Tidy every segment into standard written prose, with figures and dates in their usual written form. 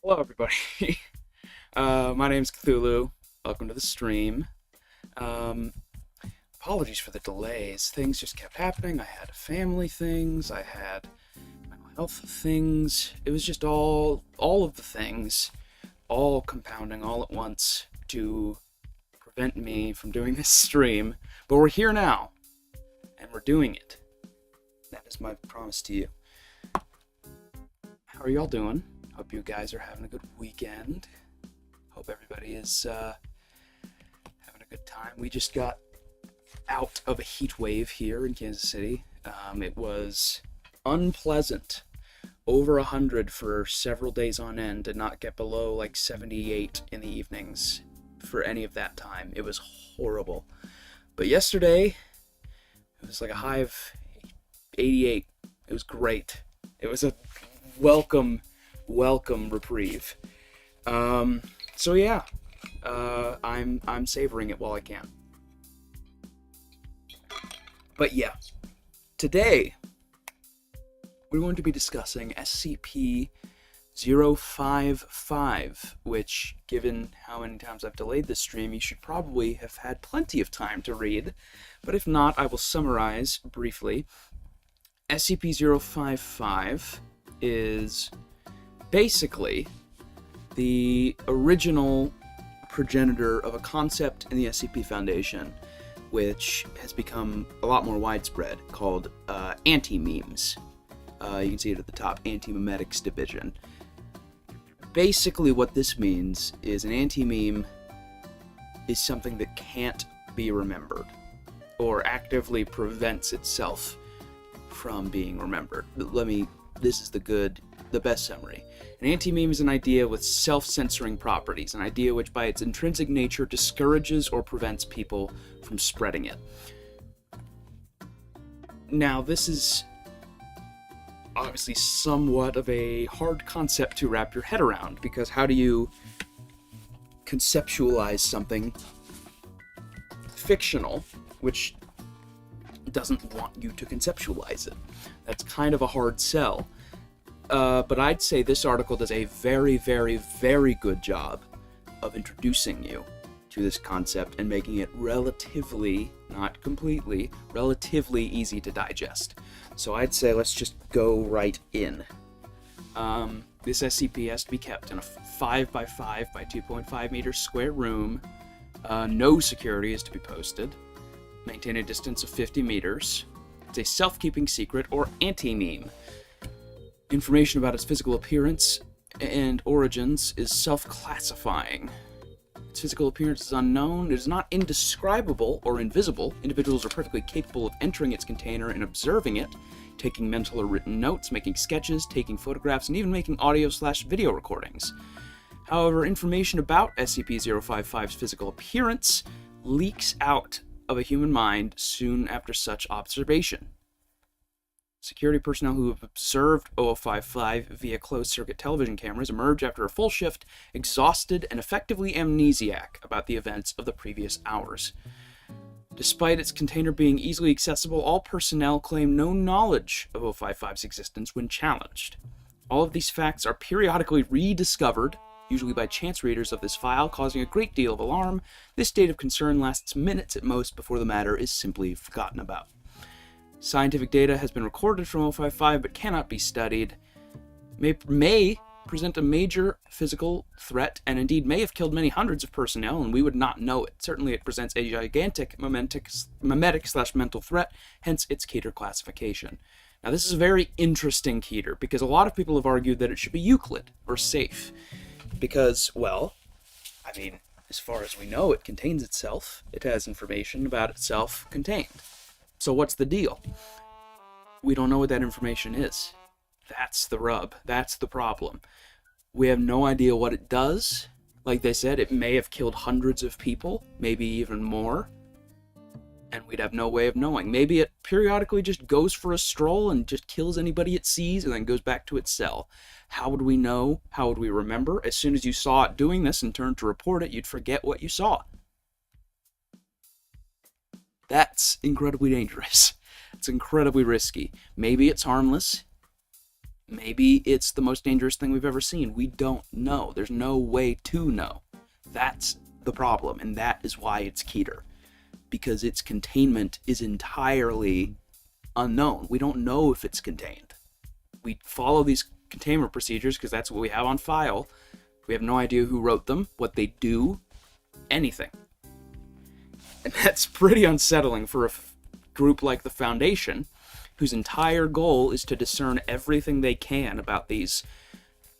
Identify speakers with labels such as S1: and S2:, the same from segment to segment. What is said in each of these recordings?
S1: Hello, everybody. My name's Cthulhu. Welcome to the stream. Um, Apologies for the delays. Things just kept happening. I had family things. I had mental health things. It was just all of the things, all compounding all at once to prevent me from doing this stream. But we're here now, and we're doing it. That is my promise to you. How are y'all doing? Hope you guys are having a good weekend. Hope everybody is having a good time. We just got out of a heat wave here in Kansas City. It was unpleasant. Over 100 for several days on end. Did not get below like 78 in the evenings for any of that time. It was horrible. But yesterday, it was like a high of 88. It was great. It was a welcome reprieve. So yeah, I'm savoring it while I can. But yeah, today we're going to be discussing SCP-055, which, given how many times I've delayed this stream, you should probably have had plenty of time to read. But if not, I will summarize briefly. SCP-055 is basically the original progenitor of a concept in the SCP Foundation, which has become a lot more widespread, called anti-memes. You can see it at the top, Anti-Memetics Division. Basically what this means is an anti-meme is something that can't be remembered, or actively prevents itself from being remembered. This is the best summary. An anti-meme is an idea with self-censoring properties, an idea which by its intrinsic nature discourages or prevents people from spreading it. Now, this is obviously somewhat of a hard concept to wrap your head around, because how do you conceptualize something fictional which doesn't want you to conceptualize it? That's kind of a hard sell. But I'd say this article does a very, very, very good job of introducing you to this concept and making it relatively, not completely, relatively easy to digest. So I'd say let's just go right in. This SCP has to be kept in a 5 by 5 by 2.5 meters square room. No security is to be posted. Maintain a distance of 50 meters. It's a self-keeping secret or anti-meme. Information about its physical appearance and origins is self-classifying. Its physical appearance is unknown. It is not indescribable or invisible. Individuals are perfectly capable of entering its container and observing it, taking mental or written notes, making sketches, taking photographs, and even making audio/video recordings. However, information about SCP-055's physical appearance leaks out of a human mind soon after such observation. Security personnel who have observed 055 via closed-circuit television cameras emerge after a full shift, exhausted and effectively amnesiac about the events of the previous hours. Despite its container being easily accessible, all personnel claim no knowledge of 055's existence when challenged. All of these facts are periodically rediscovered, usually by chance readers of this file, causing a great deal of alarm. This state of concern lasts minutes at most before the matter is simply forgotten about. Scientific data has been recorded from 055 but cannot be studied, may present a major physical threat, and indeed may have killed many hundreds of personnel, and we would not know it. Certainly it presents a gigantic memetic/mental threat, hence its Keter classification. Now this is a very interesting Keter, because a lot of people have argued that it should be Euclid, or safe. Because, well, I mean, as far as we know, it contains itself. It has information about itself contained. So what's the deal? We don't know what that information is. That's the rub. That's the problem. We have no idea what it does. Like they said, it may have killed hundreds of people, maybe even more, and we'd have no way of knowing. Maybe it periodically just goes for a stroll and just kills anybody it sees and then goes back to its cell. How would we know? How would we remember? As soon as you saw it doing this and turned to report it, you'd forget what you saw. That's incredibly dangerous. It's incredibly risky. Maybe it's harmless. Maybe it's the most dangerous thing we've ever seen. We don't know. There's no way to know. That's the problem, and that is why it's Keter. Because its containment is entirely unknown. We don't know if it's contained. We follow these containment procedures because that's what we have on file. We have no idea who wrote them, what they do, anything. And that's pretty unsettling for a group like the Foundation, whose entire goal is to discern everything they can about these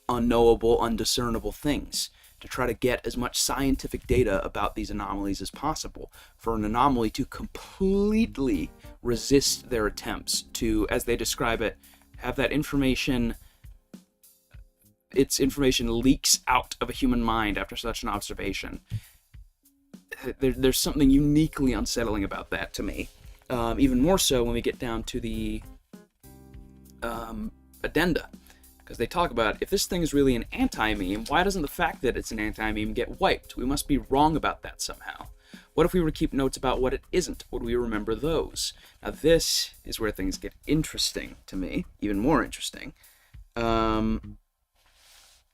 S1: unknowable, undiscernible things, to try to get as much scientific data about these anomalies as possible, for an anomaly to completely resist their attempts to, as they describe it, have that information, its information leaks out of a human mind after such an observation. There's something uniquely unsettling about that to me. Even more so when we get down to the addenda. Because they talk about, if this thing is really an anti-meme, why doesn't the fact that it's an anti-meme get wiped? We must be wrong about that somehow. What if we were to keep notes about what it isn't? Would we remember those? Now this is where things get interesting to me, even more interesting. The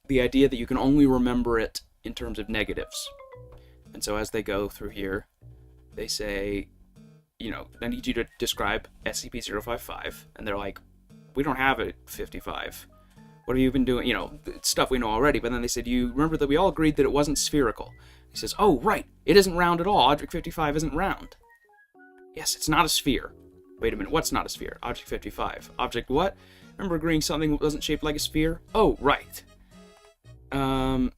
S1: idea that you can only remember it in terms of negatives. And so as they go through here, they say, you know, I need you to describe SCP-055. And they're like, we don't have a 55. What have you been doing? You know, stuff we know already. But then they said, you remember that we all agreed that it wasn't spherical. He says, oh, right. It isn't round at all. Object 55 isn't round. Yes, it's not a sphere. Wait a minute. What's not a sphere? Object 55. Object what? Remember agreeing something wasn't shaped like a sphere? Oh, right.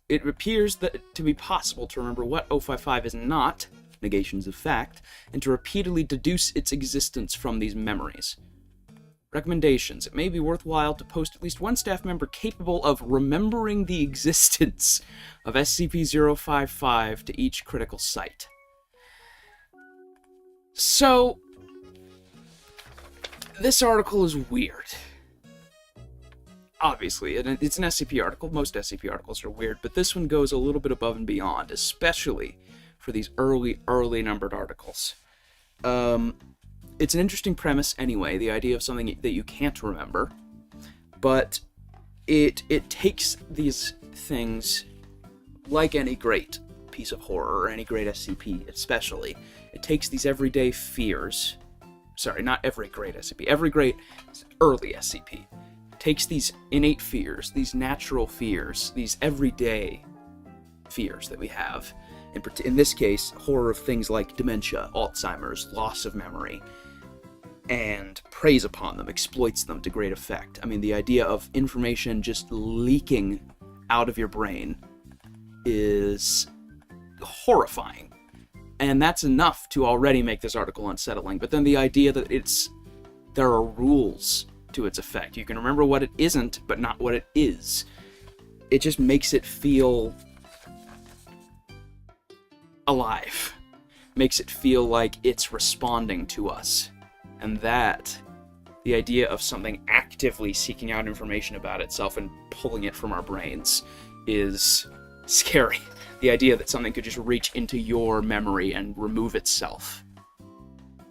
S1: It appears that to be possible to remember what 055 is not, negations of fact, and to repeatedly deduce its existence from these memories. Recommendations. It may be worthwhile to post at least one staff member capable of remembering the existence of SCP-055 to each critical site. So, this article is weird. Obviously, it's an SCP article. Most SCP articles are weird, but this one goes a little bit above and beyond, especially for these early numbered articles. It's an interesting premise anyway, the idea of something that you can't remember, but it takes these things, like any great piece of horror, or any great SCP especially, it takes these everyday fears, sorry, not every great SCP, every great early SCP, takes these innate fears, these natural fears, these everyday fears that we have, in this case, horror of things like dementia, Alzheimer's, loss of memory, and preys upon them, exploits them to great effect. I mean, the idea of information just leaking out of your brain is horrifying. And that's enough to already make this article unsettling. But then the idea that there are rules to its effect. You can remember what it isn't, but not what it is. It just makes it feel alive. Makes it feel like it's responding to us. And that, the idea of something actively seeking out information about itself and pulling it from our brains, is scary. The idea that something could just reach into your memory and remove itself.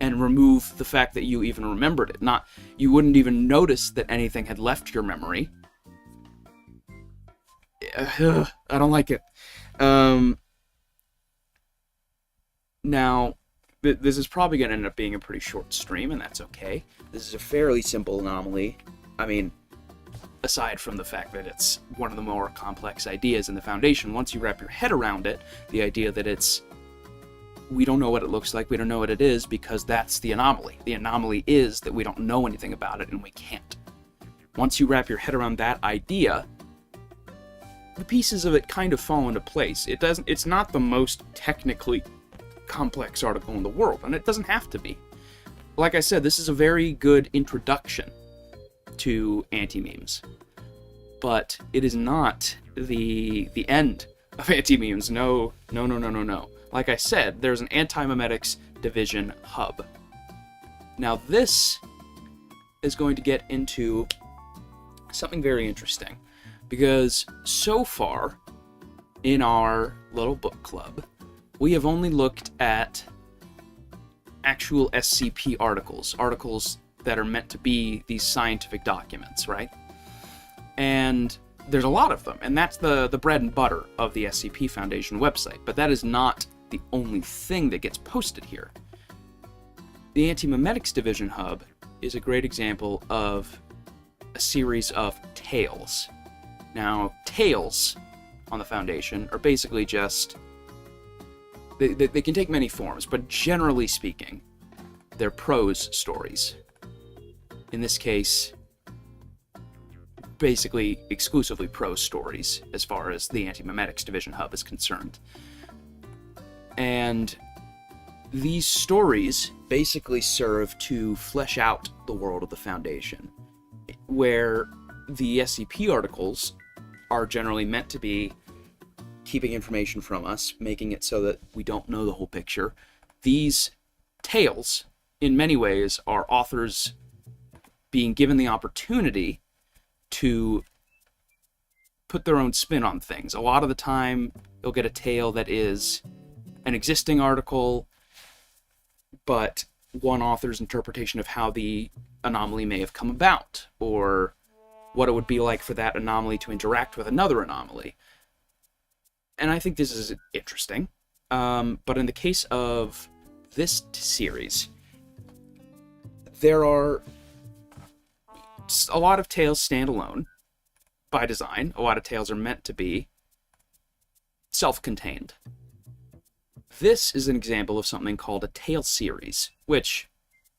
S1: And remove the fact that you even remembered it. You wouldn't even notice that anything had left your memory. I don't like it. Now, this is probably going to end up being a pretty short stream, and that's okay. This is a fairly simple anomaly. I mean, aside from the fact that it's one of the more complex ideas in the Foundation, once you wrap your head around it, the idea that we don't know what it looks like, we don't know what it is, because that's the anomaly. The anomaly is that we don't know anything about it, and we can't. Once you wrap your head around that idea, the pieces of it kind of fall into place. It's not the most technically complex article in the world, and it doesn't have to be. Like I said, this is a very good introduction to anti-memes. But it is not the end of anti-memes. No. Like I said, there's an anti-memetics division hub. Now this is going to get into something very interesting, because so far in our little book club, we have only looked at actual SCP articles that are meant to be these scientific documents, right? And there's a lot of them, and that's the bread and butter of the SCP Foundation website, but that is not the only thing that gets posted here. The Anti-Memetics Division Hub is a great example of a series of tales. Now, tales on the Foundation are basically just... They can take many forms, but generally speaking, they're prose stories. In this case, basically exclusively prose stories as far as the Anti-Memetics Division Hub is concerned. And these stories basically serve to flesh out the world of the Foundation, where the SCP articles are generally meant to be keeping information from us, making it so that we don't know the whole picture. These tales, in many ways, are authors being given the opportunity to put their own spin on things. A lot of the time, you'll get a tale that is an existing article, but one author's interpretation of how the anomaly may have come about, or what it would be like for that anomaly to interact with another anomaly. And I think this is interesting. But in the case of this series, there are a lot of tales stand alone by design. A lot of tales are meant to be self-contained. This is an example of something called a tale series, which,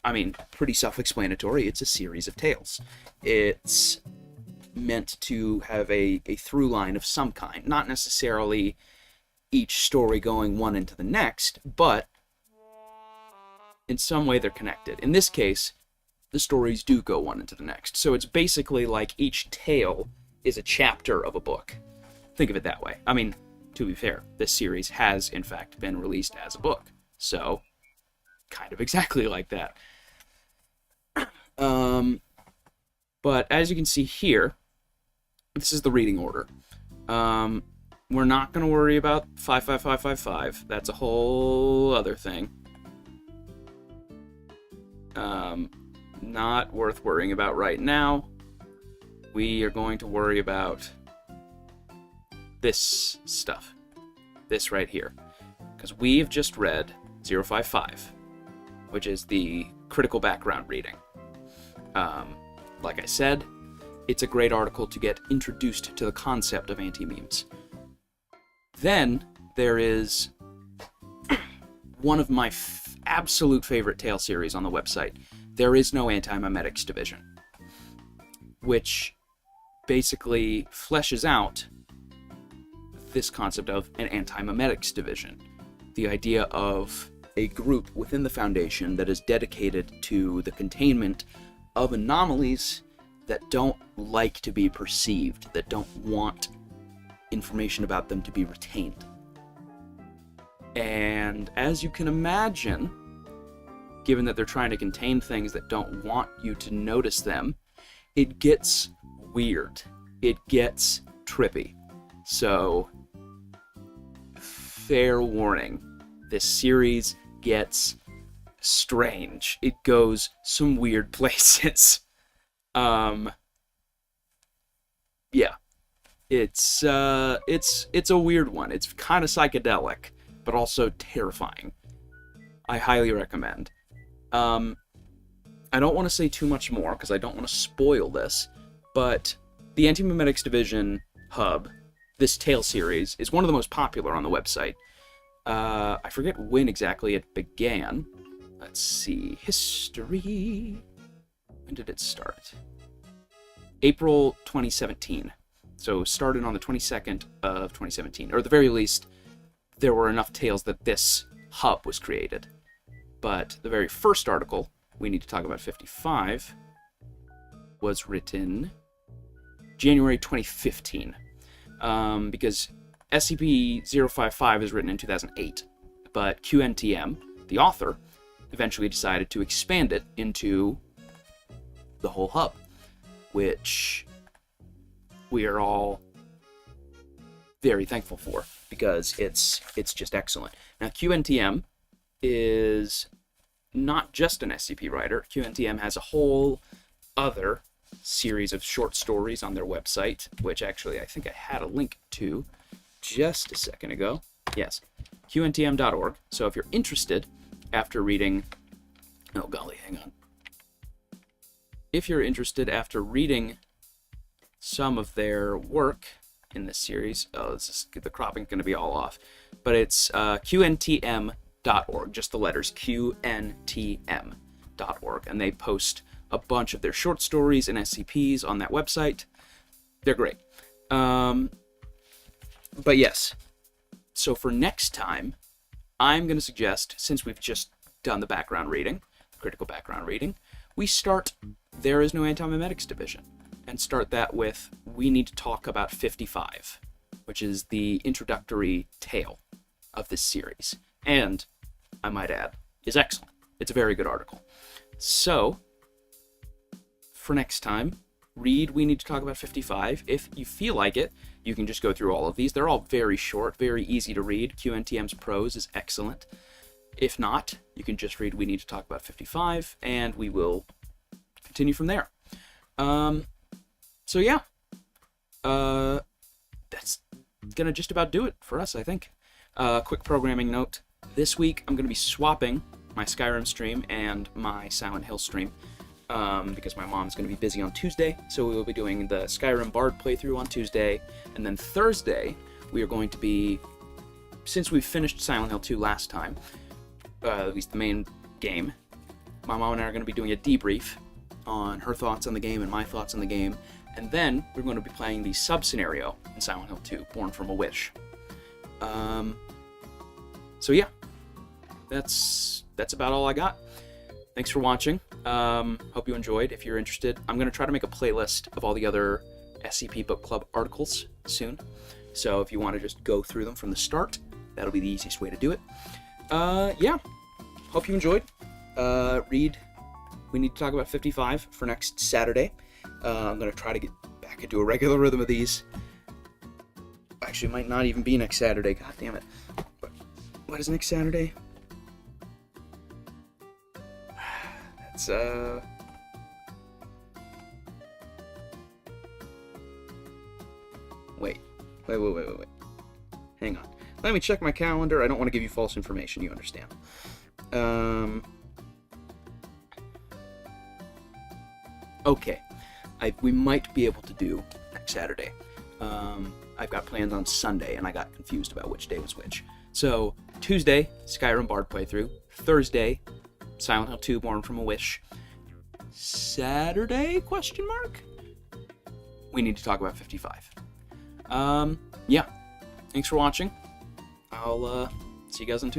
S1: I mean, pretty self-explanatory. It's a series of tales. It's meant to have a through line of some kind, not necessarily each story going one into the next, but in some way they're connected. In this case, the stories do go one into the next, so it's basically like each tale is a chapter of a book. Think of it that way. I mean, to be fair, this series has in fact been released as a book, so kind of exactly like that. But as you can see here, this is the reading order. We're not going to worry about 55555. That's a whole other thing. Not worth worrying about right now. We are going to worry about this stuff. This right here. Because we've just read 055, which is the critical background reading. Like I said, it's a great article to get introduced to the concept of anti-memes. Then there is one of my absolute favorite tale series on the website. There is no Anti-Memetics Division, which basically fleshes out this concept of an Anti-Memetics Division. The idea of a group within the Foundation that is dedicated to the containment of anomalies that don't like to be perceived, that don't want information about them to be retained. And as you can imagine, given that they're trying to contain things that don't want you to notice them, it gets weird. It gets trippy. So, fair warning, this series gets strange. It goes some weird places. Yeah. It's a weird one. It's kind of psychedelic, but also terrifying. I highly recommend. I don't want to say too much more, because I don't want to spoil this, but the Anti-Memetics Division Hub, this tale series, is one of the most popular on the website. I forget when exactly it began. Let's see. History. When did it start? April 2017. So started on the 22nd of 2017. Or at the very least, there were enough tales that this hub was created. But the very first article, we need to talk about 55, was written January 2015. Because SCP-055 is written in 2008. But qntm, the author, eventually decided to expand it into the whole hub, which we are all very thankful for, because it's just excellent. Now, qntm is not just an SCP writer. qntm has a whole other series of short stories on their website, which actually I think I had a link to just a second ago. Yes, qntm.org. So if you're interested after reading... Oh, golly, hang on. If you're interested after reading some of their work in this series... Oh, the cropping's going to be all off. But it's qntm.org, just the letters, qntm.org. And they post a bunch of their short stories and SCPs on that website. They're great. But yes, so for next time, I'm going to suggest, since we've just done the background reading, critical background reading, we start There Is No Antimemetics Division, and start that with We Need to Talk About 55, which is the introductory tale of this series. And, I might add, is excellent. It's a very good article. So, for next time, read We Need to Talk About 55. If you feel like it, you can just go through all of these. They're all very short, very easy to read. QNTM's prose is excellent. If not, you can just read We Need to Talk About 55, and we will continue from there. So yeah, that's gonna just about do it for us, I think. Quick programming note. This week, I'm gonna be swapping my Skyrim stream and my Silent Hill stream. Because my mom's going to be busy on Tuesday, so we will be doing the Skyrim Bard playthrough on Tuesday, and then Thursday we are going to be, since we finished Silent Hill 2 last time, at least the main game, my mom and I are going to be doing a debrief on her thoughts on the game and my thoughts on the game, and then we're going to be playing the sub-scenario in Silent Hill 2, Born from a Wish. So yeah, that's about all I got. Thanks for watching. Hope you enjoyed. If you're interested, I'm going to try to make a playlist of all the other SCP Book Club articles soon. So if you want to just go through them from the start, that'll be the easiest way to do it. Yeah. Hope you enjoyed. Read We Need to Talk About 55 for next Saturday. I'm going to try to get back into a regular rhythm of these. Actually, it might not even be next Saturday. God damn it. What is next Saturday? Wait. Hang on. Let me check my calendar. I don't want to give you false information, you understand. Okay. We might be able to do next Saturday. I've got plans on Sunday, and I got confused about which day was which. So, Tuesday, Skyrim Bard playthrough. Thursday, Silent Hill 2, Born from a Wish. Saturday, ? We Need to Talk About 55. Yeah. Thanks for watching. I'll see you guys on Tuesday.